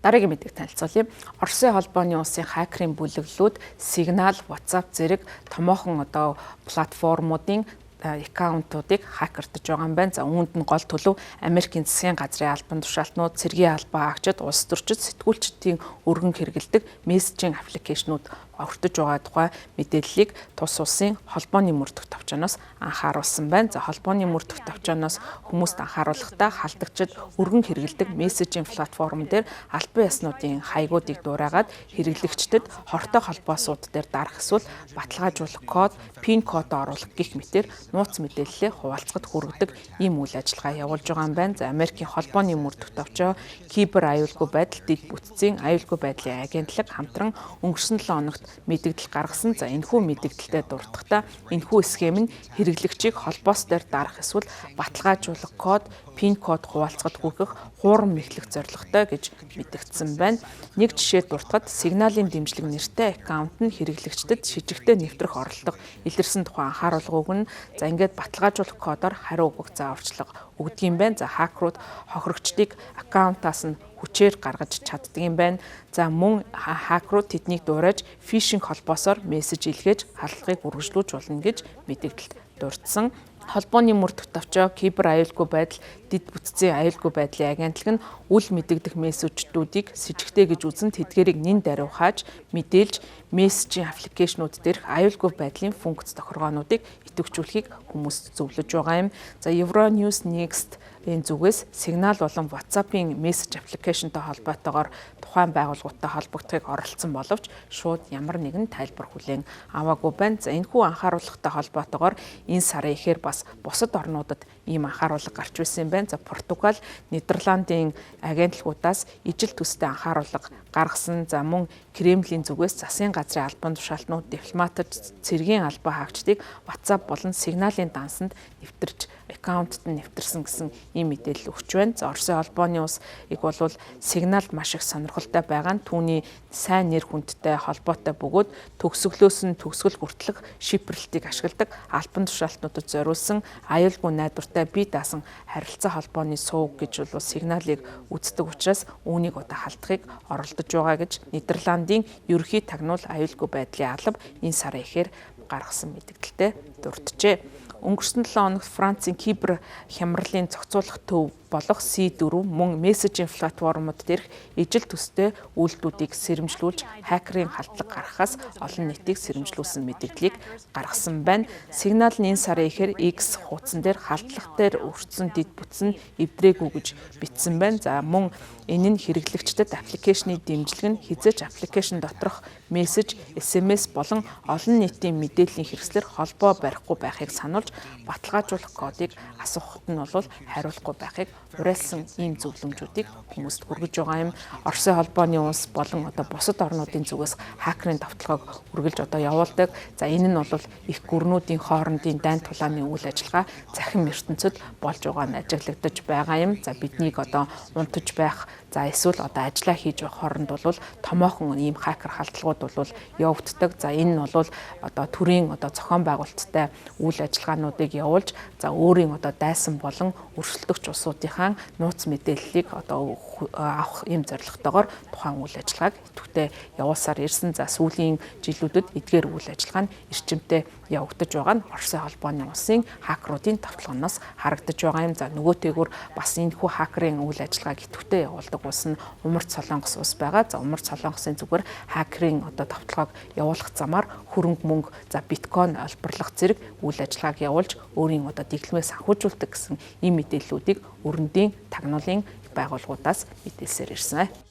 Дараагийн мэдээг танилцуулъя. Оросын холбооны улсын хакерын бүлэглүүд Signal, WhatsApp зэрэг томоохон платформуудын аккаунтуудыг хакердж байгаа юм байна. За үүнд нь гол төлөв Америкийн засгийн газрын албан тушаалтнууд, цэргийн албан агчид, улс төрчид, сэтгүүлчдийн өргөн хэрэглэдэг мессежинг аппликейшнүүд өртөж байгаа тухай мэдээллийг тус улсын холбооны мөрдөх товчоноос анхааруулсан байна. За холбооны мөрдөх товчоноос хүмүүст анхааруулахдаа халдагчид өргөн хэрэглэдэг мессежинг платформ дээр албан ёснуудын хаягуудыг дуурайгаад хэрэглэгчдэд хортой холбоосууд дээр дарах эсвэл баталгаажуулах код, пин код оруулах гэх мэтээр нууц мэдээллээ хуваалцахад хүргэдэг ийм үйл ажиллагаа явуулж байгаа юм байна. За Америкийн холбооны мөрдөх товчоо кибер аюулгүй байдал, дэд бүтцийн аюулгүй байдлын агентлаг хамтран өнгөрсөн 7 хоногт мэдээлэл гаргасан. За энэхүү мэдээлэлтэй дуртахдаа энэхүү схем нь хэрэглэгчийг холбоос дээр дарах эсвэл баталгаажуулах код, пин код хуваалцахад хүргэх хуурам мэхлэх зорилготой гэж мэдэгдсэн байна. Нэг жишээ дуртахад Signal-ын дэмжлэг нэртэй аккаунт нь хэрэглэгчдэд шижигтэй нэвтрэх оролдлого илэрсэн тухай анхааруулга өгнө. За ингээд баталгаажуулах кодоор хариу өгөх зааварчилга өгдөг юм байна. За хакерууд хохирогчдыг аккаунтаас нь хүчээр гаргаж чаддаг юм байна. За мөн хакерууд тэднийг дуурайж фишинг холбоосоор мессеж илгээж хаалгыг үргэлжлүүлж болно гэж мэдээлэлд дурдсан. Холбооны мөрдөх товчоо кибер аюулгүй байдал, дэд бүтцийн аюулгүй байдлын агентлаг нь үл мэдэгдэх мессежүүдийг с ิจ гтэй гэж үзэн тэдгээрийг нэн даруй хааж мэдээлж мессежийн аппликейшнууд дээрх аюулгүй байдлын функц тохиргоонуудыг идэвхжүүлэхийг хүмүүст зөвлөж байгаа юм. За Euronews Next энэ зүгээс Signal болон WhatsApp-ийн мессеж аппликейшнтэй холбоотойгоор тухайн байгууллагуудтай холбогдохыг оролцсон боловч шууд ямар нэгэн тайлбар хүлээн аваагүй байна. За энэхүү анхааруулгатай холбоотойгоор энэ сарын эхээр бас бусад орнуудад ийм анхааруулга гарч ирсэн юм байна. За Португал, Нидерландын агентлагуудаас ижил төстэй анхааруулга гаргасан. За мөн Кремлийн зүгээс засгийн газрын албан тушаалтнууд, дипломатч, цэргийн албан хаагчдыг WhatsApp болон Signal-ын дансанд нэвтэрч аккаунтд нь нэвтэрсэн гэсэн ийм мэдээлэл өгч байна. За Оросын холбооны улсыг болвол Signal маш их сонирхолтой байгаа нь түүний сайн нэр хүндтэй холбоотой бөгөөд төгсгөлөөс нь төгсгөл хүртэлх шифрлтийг ашигладаг албан тушаалтнуудад зориулсан аюулгүй найдвартай бие даасан харилцаа холбооны сувг гэж бол Signal-ыг үздэг учраас үүнийг халдахыг оролдож байгаа гэж Нидерландын ерөнхий тагнуул аюулгүй байдлын алба энэ сарын эхээр гаргасан мэдээлэлтэй дурджээ. Өнгөрсөн 7 хоногт Францын кибер хямралын зохицуулах төв болох C4 мөн мессежинг платформуд дээрх ижил төстэй үйлдэлүүдийг сэрэмжлүүлж хакерын халдлага гаргахаас олон нийтийг сэрэмжлүүлсэн мэдээллийг гаргасан байна. Signal нь энэ сарын эхээр X хуудсан дээр халдлага дээр өртсөн дэд бүтц нь эвдрээгүй гэж бичсэн байна. За мөн энэ нь хэрэглэгчдэд аппликейшны дэмжлэг нь хязгаарч аппликейшн доторх мессеж, SMS болон олон нийтийн мэдээллийн хэрэгслэр холбоо барихгүй байхыг сануулж баталгаажуулах кодыг асуухад нь бол хариулахгүй байхыг уриалсан ийм зөвлөмжүүдийг хүмүүст хүргэж байгаа юм. Оросын холбооны улс болон бусад орнуудын зүгээс хакерын давталгааг үргэлж явуулдаг. За энэ нь бол их гүрнүүдийн хоорондын дайн тулааны үйл ажиллагаа захин ертөнцид болж байгаа нь ажиглагдаж байгаа юм. За биднийг унтаж байх, за эсвэл ажиллаа хийж байх хооронд бол томоохон ийм хакер халдлагууд бол явагддаг. За энэ нь бол төрийн зохион байгуулалттай үйл ажиллагаануудыг явуулж, за өөрийн дайсан болон өрсөлдөгч улсуудынхаа нууц мэдээллийг авах ийм зорилготойгоор тухайн үйл ажиллагааг идэвхтэй явуулсаар ирсэн. За сүүлийн жилүүдэд эдгээр үйл ажиллагаа нь эрчимтэй явагдаж байгаа нь Оросын холбооны улсын хакеруудын давталгаанаас харагдаж байгаа юм. За нөгөөтэйгүр бас энэхүү хакерын үйл ажиллагааг идэвхтэй явуулдаг улс нь Умард Солонгос улс байгаа. За Умард Солонгосын зүгээр хакерын давталгааг явуулах замаар хөрөнгө мөнгө, за биткойн олборлох зэрэг үйл ажиллагааг явуулж өөрийн дэглэмээ санхүүжүүлдэг гэсэн ийм мэдээллүүдийг өрөндийн тагнуулын байгууллагуудаас мэдээлсээр ирсэн.